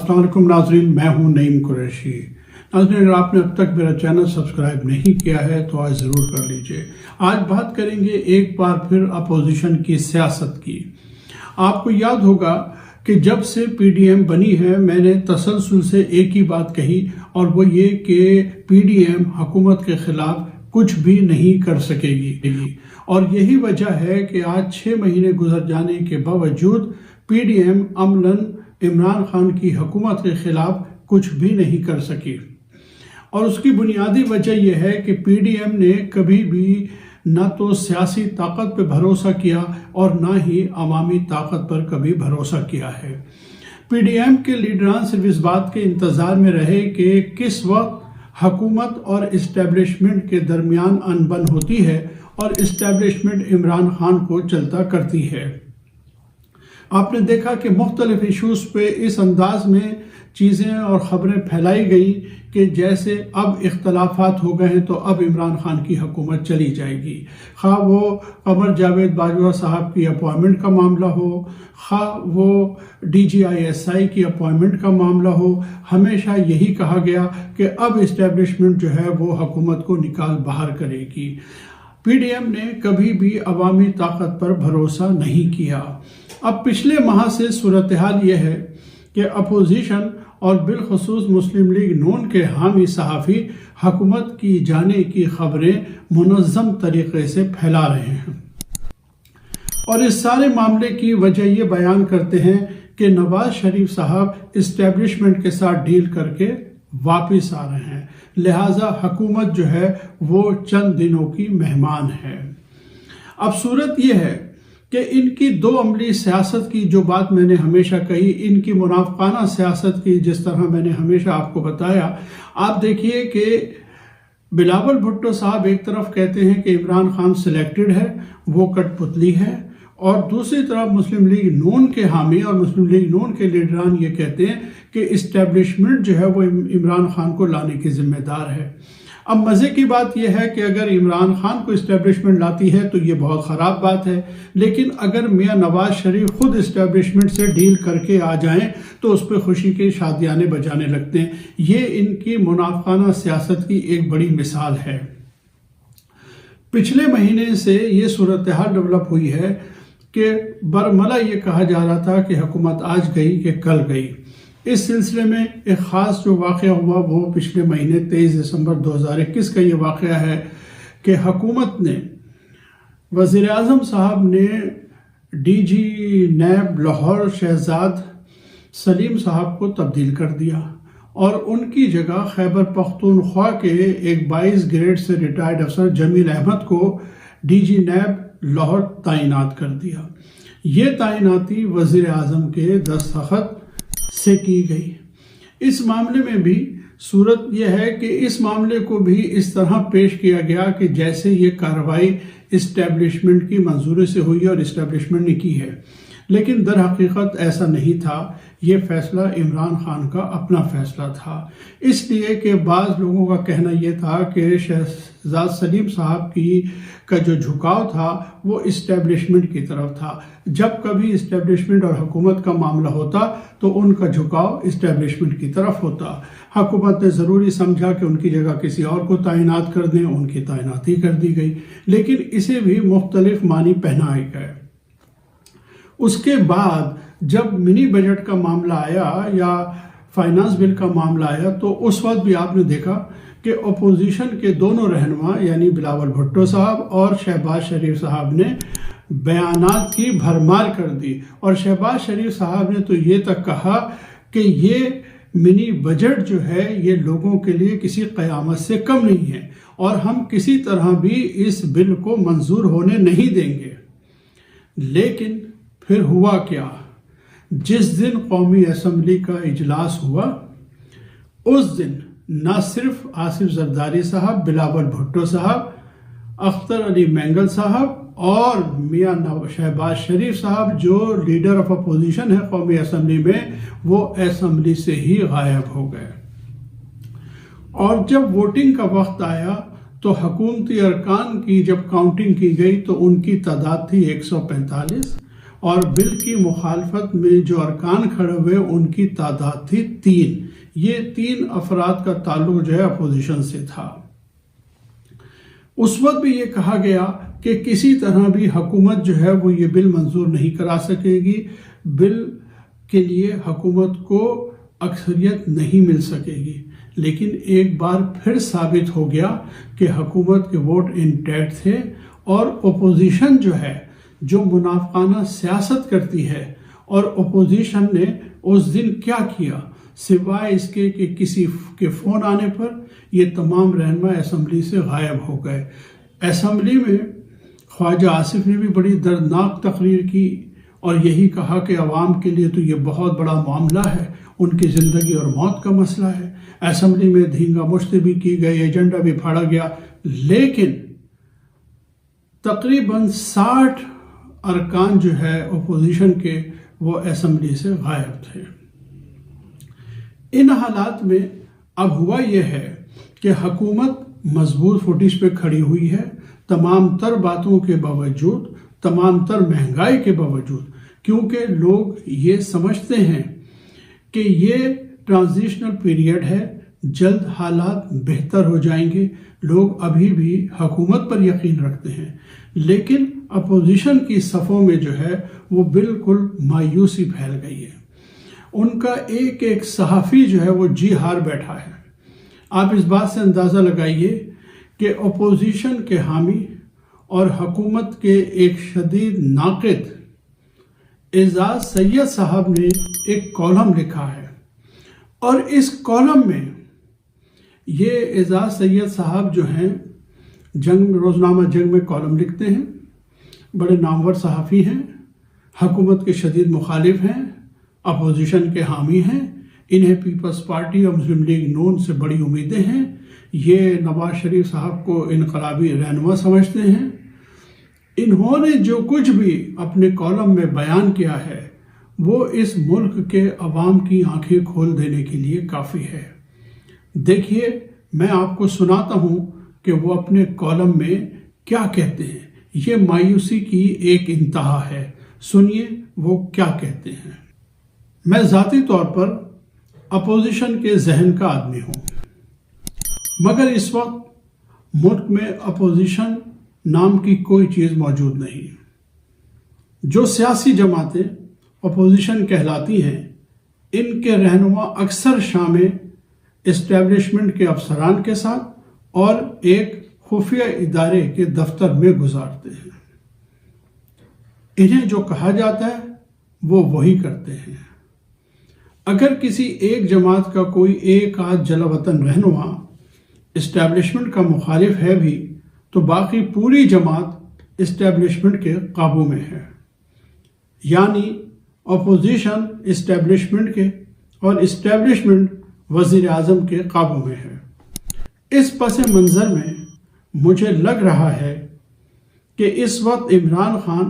السلام علیکم ناظرین، میں ہوں نعیم قریشی۔ ناظرین، اگر آپ نے اب تک میرا چینل سبسکرائب نہیں کیا ہے تو آج ضرور کر لیجئے۔ آج بات کریں گے ایک بار پھر اپوزیشن کی سیاست کی۔ آپ کو یاد ہوگا کہ جب سے پی ڈی ایم بنی ہے میں نے تسلسل سے ایک ہی بات کہی، اور وہ یہ کہ پی ڈی ایم حکومت کے خلاف کچھ بھی نہیں کر سکے گی، اور یہی وجہ ہے کہ آج 6 مہینے گزر جانے کے باوجود پی ڈی ایم عملاً عمران خان کی حکومت کے خلاف کچھ بھی نہیں کر سکی۔ اور اس کی بنیادی وجہ یہ ہے کہ پی ڈی ایم نے کبھی بھی نہ تو سیاسی طاقت پہ بھروسہ کیا اور نہ ہی عوامی طاقت پر کبھی بھروسہ کیا ہے۔ پی ڈی ایم کے لیڈران صرف اس بات کے انتظار میں رہے کہ کس وقت حکومت اور اسٹیبلشمنٹ کے درمیان انبن ہوتی ہے اور اسٹیبلشمنٹ عمران خان کو چلتا کرتی ہے۔ آپ نے دیکھا کہ مختلف ایشوز پہ اس انداز میں چیزیں اور خبریں پھیلائی گئی کہ جیسے اب اختلافات ہو گئے ہیں تو اب عمران خان کی حکومت چلی جائے گی، خواہ وہ قمر جاوید باجوہ صاحب کی اپوائنمنٹ کا معاملہ ہو، خواہ وہ DGISI کی اپوائنمنٹ کا معاملہ ہو۔ ہمیشہ یہی کہا گیا کہ اب اسٹیبلشمنٹ جو ہے وہ حکومت کو نکال باہر کرے گی۔ پی ڈی ایم نے کبھی بھی عوامی طاقت پر بھروسہ نہیں کیا۔ اب پچھلے ماہ سے صورتحال یہ ہے کہ اپوزیشن اور بالخصوص مسلم لیگ نون کے حامی صحافی حکومت کی جانے کی خبریں منظم طریقے سے پھیلا رہے ہیں، اور اس سارے معاملے کی وجہ یہ بیان کرتے ہیں کہ نواز شریف صاحب اسٹیبلشمنٹ کے ساتھ ڈیل کر کے واپس آ رہے ہیں، لہٰذا حکومت جو ہے وہ چند دنوں کی مہمان ہے۔ اب صورت یہ ہے کہ ان کی دو عملی سیاست کی جو بات میں نے ہمیشہ کہی، ان کی منافقانہ سیاست کی جس طرح میں نے ہمیشہ آپ کو بتایا، آپ دیکھیے کہ بلاول بھٹو صاحب ایک طرف کہتے ہیں کہ عمران خان سلیکٹڈ ہے، وہ کٹ پتلی ہے، اور دوسری طرف مسلم لیگ نون کے حامی اور مسلم لیگ نون کے لیڈران یہ کہتے ہیں کہ اسٹیبلشمنٹ جو ہے وہ عمران خان کو لانے کی ذمہ دار ہے۔ اب مزے کی بات یہ ہے کہ اگر عمران خان کو اسٹیبلشمنٹ لاتی ہے تو یہ بہت خراب بات ہے، لیکن اگر میاں نواز شریف خود اسٹیبلشمنٹ سے ڈیل کر کے آ جائیں تو اس پہ خوشی کے شادیانے بجانے لگتے ہیں۔ یہ ان کی منافقانہ سیاست کی ایک بڑی مثال ہے۔ پچھلے مہینے سے یہ صورتحال ڈیولپ ہوئی ہے کہ برملا یہ کہا جا رہا تھا کہ حکومت آج گئی کہ کل گئی۔ اس سلسلے میں ایک خاص جو واقعہ ہوا وہ پچھلے مہینے 23 دسمبر 2021 کا یہ واقعہ ہے کہ حکومت نے وزیر اعظم صاحب نے DG نیب لاہور شہزاد سلیم صاحب کو تبدیل کر دیا، اور ان کی جگہ خیبر پختونخوا کے ایک 22 گریڈ سے ریٹائرڈ افسر جمیل احمد کو DG نیب لاہور تعینات کر دیا۔ یہ تعیناتی وزیر اعظم کے دستخط سے کی گئی۔ اس معاملے میں بھی صورت یہ ہے کہ اس معاملے کو بھی اس طرح پیش کیا گیا کہ جیسے یہ کارروائی اسٹیبلشمنٹ کی منظوری سے ہوئی اور اسٹیبلشمنٹ نے کی ہے، لیکن در حقیقت ایسا نہیں تھا۔ یہ فیصلہ عمران خان کا اپنا فیصلہ تھا، اس لیے کہ بعض لوگوں کا کہنا یہ تھا کہ شہزاد سلیم صاحب کا جو جھکاؤ تھا وہ اسٹیبلشمنٹ کی طرف تھا۔ جب کبھی اسٹیبلشمنٹ اور حکومت کا معاملہ ہوتا تو ان کا جھکاؤ اسٹیبلشمنٹ کی طرف ہوتا۔ حکومت نے ضروری سمجھا کہ ان کی جگہ کسی اور کو تعینات کر دیں، ان کی تعیناتی کر دی گئی، لیکن اسے بھی مختلف معنی پہنائے گئے۔ اس کے بعد جب منی بجٹ کا معاملہ آیا یا فائنانس بل کا معاملہ آیا تو اس وقت بھی آپ نے دیکھا کہ اپوزیشن کے دونوں رہنما یعنی بلاول بھٹو صاحب اور شہباز شریف صاحب نے بیانات کی بھرمار کر دی، اور شہباز شریف صاحب نے تو یہ تک کہا کہ یہ منی بجٹ جو ہے یہ لوگوں کے لیے کسی قیامت سے کم نہیں ہے، اور ہم کسی طرح بھی اس بل کو منظور ہونے نہیں دیں گے۔ لیکن پھر ہوا کیا؟ جس دن قومی اسمبلی کا اجلاس ہوا اس دن نہ صرف آصف زرداری صاحب، بلاول بھٹو صاحب، اختر علی مینگل صاحب اور میاں شہباز شریف صاحب جو لیڈر آف اپوزیشن ہے قومی اسمبلی میں، وہ اسمبلی سے ہی غائب ہو گئے۔ اور جب ووٹنگ کا وقت آیا تو حکومتی ارکان کی جب کاؤنٹنگ کی گئی تو ان کی تعداد تھی 145، اور بل کی مخالفت میں جو ارکان کھڑے ہوئے ان کی تعداد تھی 3۔ یہ 3 افراد کا تعلق جو ہے اپوزیشن سے تھا۔ اس وقت بھی یہ کہا گیا کہ کسی طرح بھی حکومت جو ہے وہ یہ بل منظور نہیں کرا سکے گی، بل کے لیے حکومت کو اکثریت نہیں مل سکے گی۔ لیکن ایک بار پھر ثابت ہو گیا کہ حکومت کے ووٹ انٹیکٹ تھے، اور اپوزیشن جو ہے جو منافقانہ سیاست کرتی ہے، اور اپوزیشن نے اس دن کیا کیا سوائے اس کے کہ کسی کے فون آنے پر یہ تمام رہنما اسمبلی سے غائب ہو گئے۔ اسمبلی میں خواجہ آصف نے بھی بڑی دردناک تقریر کی اور یہی کہا کہ عوام کے لیے تو یہ بہت بڑا معاملہ ہے، ان کی زندگی اور موت کا مسئلہ ہے۔ اسمبلی میں دھینگا مشتی بھی کی گئی، ایجنڈا بھی پھاڑا گیا، لیکن تقریباً 60 ارکان جو ہے اپوزیشن کے وہ اسمبلی سے غائب تھے۔ ان حالات میں اب ہوا یہ ہے کہ حکومت مضبوط فوٹیج پہ کھڑی ہوئی ہے، تمام تر باتوں کے باوجود، تمام تر مہنگائی کے باوجود، کیونکہ لوگ یہ سمجھتے ہیں کہ یہ ٹرانزیشنل پیریڈ ہے، جلد حالات بہتر ہو جائیں گے۔ لوگ ابھی بھی حکومت پر یقین رکھتے ہیں، لیکن اپوزیشن کی صفوں میں جو ہے وہ بالکل مایوسی پھیل گئی ہے۔ ان کا ایک ایک صحافی جو ہے وہ جی ہار بیٹھا ہے۔ آپ اس بات سے اندازہ لگائیے کہ اپوزیشن کے حامی اور حکومت کے ایک شدید ناقد اعزاز سید صاحب نے ایک کالم لکھا ہے، اور اس کالم میں یہ اعزاز سید صاحب جو ہیں روزنامہ جنگ میں کالم لکھتے ہیں، بڑے نامور صحافی ہیں، حکومت کے شدید مخالف ہیں، اپوزیشن کے حامی ہیں، انہیں پیپلز پارٹی اور مسلم لیگ نون سے بڑی امیدیں ہیں، یہ نواز شریف صاحب کو انقلابی رہنما سمجھتے ہیں۔ انہوں نے جو کچھ بھی اپنے کالم میں بیان کیا ہے وہ اس ملک کے عوام کی آنکھیں کھول دینے کے لیے کافی ہے۔ دیکھیے، میں آپ کو سناتا ہوں کہ وہ اپنے کالم میں کیا کہتے ہیں۔ یہ مایوسی کی ایک انتہا ہے، سنیے وہ کیا کہتے ہیں۔ میں ذاتی طور پر اپوزیشن کے ذہن کا آدمی ہوں، مگر اس وقت ملک میں اپوزیشن نام کی کوئی چیز موجود نہیں۔ جو سیاسی جماعتیں اپوزیشن کہلاتی ہیں، ان کے رہنما اکثر شامیں اسٹیبلشمنٹ کے افسران کے ساتھ اور ایک خفیہ ادارے کے دفتر میں گزارتے ہیں۔ انہیں جو کہا جاتا ہے وہ وہی کرتے ہیں۔ اگر کسی ایک جماعت کا کوئی ایک آدھ جلا وطن رہنما اسٹیبلشمنٹ کا مخالف ہے بھی تو باقی پوری جماعت اسٹیبلشمنٹ کے قابو میں ہے، یعنی اپوزیشن اسٹیبلشمنٹ کے اور اسٹیبلشمنٹ وزیر اعظم کے قابو میں ہے۔ اس پس منظر میں مجھے لگ رہا ہے کہ اس وقت عمران خان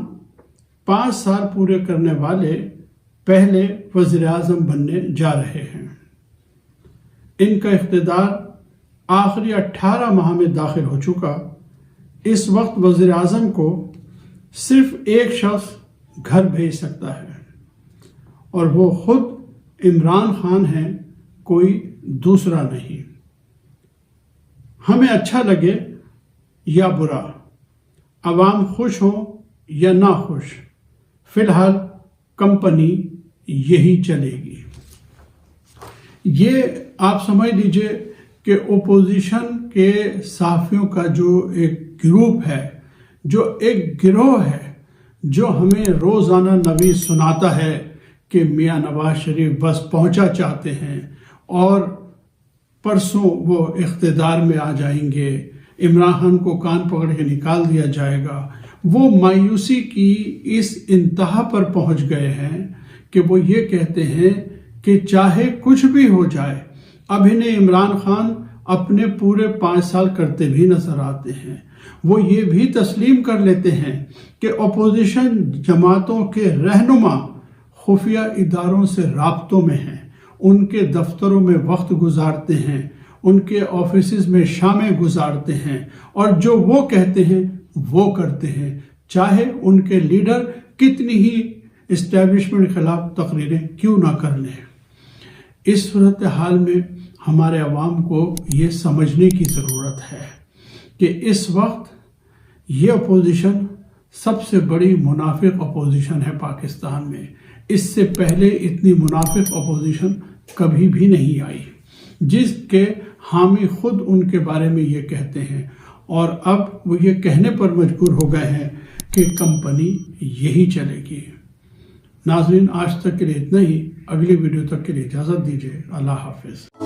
5 سال پورے کرنے والے پہلے وزیر اعظم بننے جا رہے ہیں۔ ان کا اقتدار آخری 18 ماہ میں داخل ہو چکا۔ اس وقت وزیر اعظم کو صرف ایک شخص گھر بھیج سکتا ہے، اور وہ خود عمران خان ہیں، کوئی دوسرا نہیں۔ ہمیں اچھا لگے یا برا، عوام خوش ہو یا نہ خوش، فی الحال کمپنی یہی چلے گی۔ یہ آپ سمجھ لیجئے کہ اپوزیشن کے صحافیوں کا جو ایک گروپ ہے، جو ایک گروہ ہے، جو ہمیں روزانہ نویز سناتا ہے کہ میاں نواز شریف بس پہنچا چاہتے ہیں اور پرسوں وہ اقتدار میں آ جائیں گے، عمران خان کو کان پکڑ کے نکال دیا جائے گا۔ وہ مایوسی کی اس انتہا پر پہنچ گئے ہیں کہ وہ یہ کہتے ہیں کہ چاہے کچھ بھی ہو جائے، اب انہیں عمران خان اپنے پورے 5 سال کرتے بھی نظر آتے ہیں۔ وہ یہ بھی تسلیم کر لیتے ہیں کہ اپوزیشن جماعتوں کے رہنما خفیہ اداروں سے رابطوں میں ہیں، ان کے دفتروں میں وقت گزارتے ہیں، ان کے آفیسز میں شامیں گزارتے ہیں، اور جو وہ کہتے ہیں وہ کرتے ہیں، چاہے ان کے لیڈر کتنی ہی اسٹیبلشمنٹ کے خلاف تقریریں کیوں نہ کر لیں۔ اس صورتحال میں ہمارے عوام کو یہ سمجھنے کی ضرورت ہے کہ اس وقت یہ اپوزیشن سب سے بڑی منافق اپوزیشن ہے پاکستان میں۔ اس سے پہلے اتنی منافق اپوزیشن کبھی بھی نہیں آئی، جس کے حامی خود ان کے بارے میں یہ کہتے ہیں، اور اب وہ یہ کہنے پر مجبور ہو گئے ہیں کہ کمپنی یہی چلے گی۔ ناظرین، آج تک کے لیے اتنا ہی۔ اگلی ویڈیو تک کے لیے اجازت دیجیے۔ اللہ حافظ۔